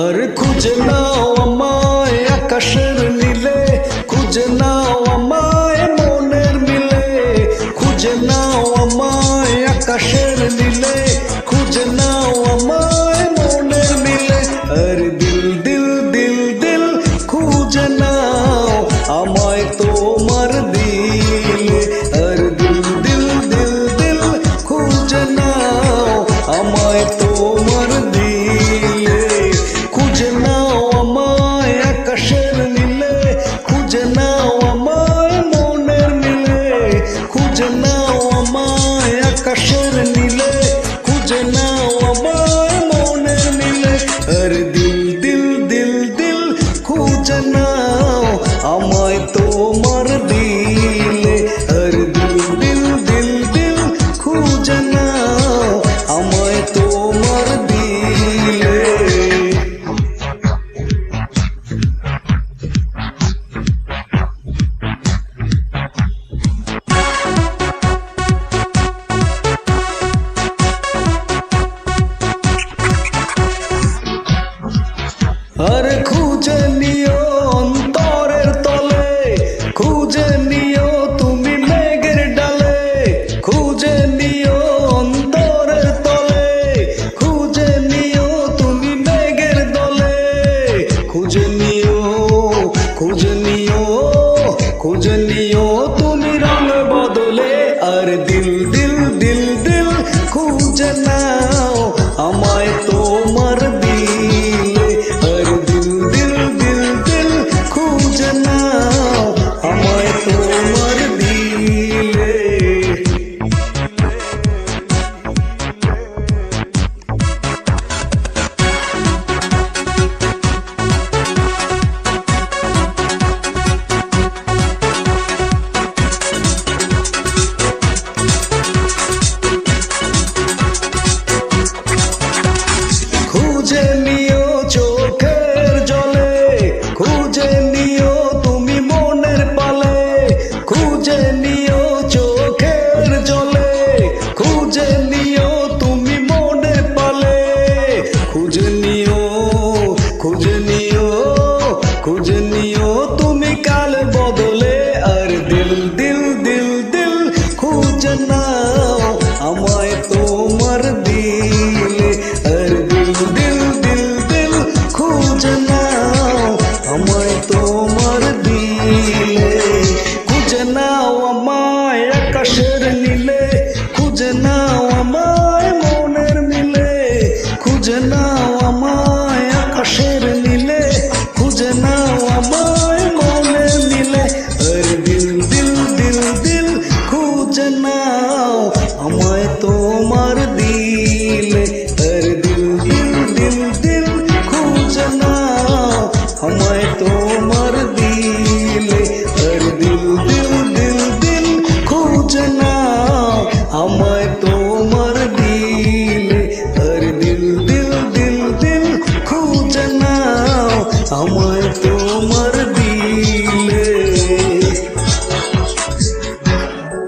আর খুঁজে নাও আমায় আকাশের নীলে, খুঁজে নাও আমায় মনের মিলে, খুঁজে নাও আমায় আকাশের নীলে, খুঁজে নাও আমায় মনের মিলে। আর দিল দিল দিল দিল খুঁজে নাও আমায় তোমার দিলে। আর দিল দিল দিল দিল খুঁজে নাও আমায় তোমার দিলে। খুঁজে নাও আমায় আকাশের নীলে, খুঁজে নাও আমায় মনের মিলে, খুঁজে নাও আমায় আকাশের নীলে, খুঁজে নাও আমায় মনের মিলে। আর দিল দিল দিল দিল খুঁজে নাও আমায় তোমার দিলে। আর দিল দিল দিল দিল খুঁজে নাও আমায় তোমার দিলে। আর খুঁজে নিও অন্তরের তলে, খুঁজে নিও তুমি মেঘের ডালে, খুঁজে নিও অন্তরের তলে, খুঁজে নিও তুমি মেঘের দলে, খুঁজে নিও, খুঁজে নিও, খুঁজে নিও তুমি রং বদলে। আর দিল দিল দিল দিল খুঁজে নাও আমায় তোমার দিলে। আর দিল দিল দিল দিল খুঁজে নাও আমায় তোমার দিলে। খুঁজে নিও চোখের জলে, খুঁজে নিও তুমি মনের পালে, খুঁজে নিও চোখের জলে, খুঁজে নিও তুমি মনের পালে, খুঁজে নিও, খুঁজে নিও, খুঁজে নিও তুমি কাল বদলে। আর দিল দিল দিল দিল খুঁজে নাও আমায় তোমার দিলে। আর দিল দিল দিল দিল খুঁজে নাও আমায় তোমার দিলে। খুঁজে নাও আমায় আকাশের নীলে,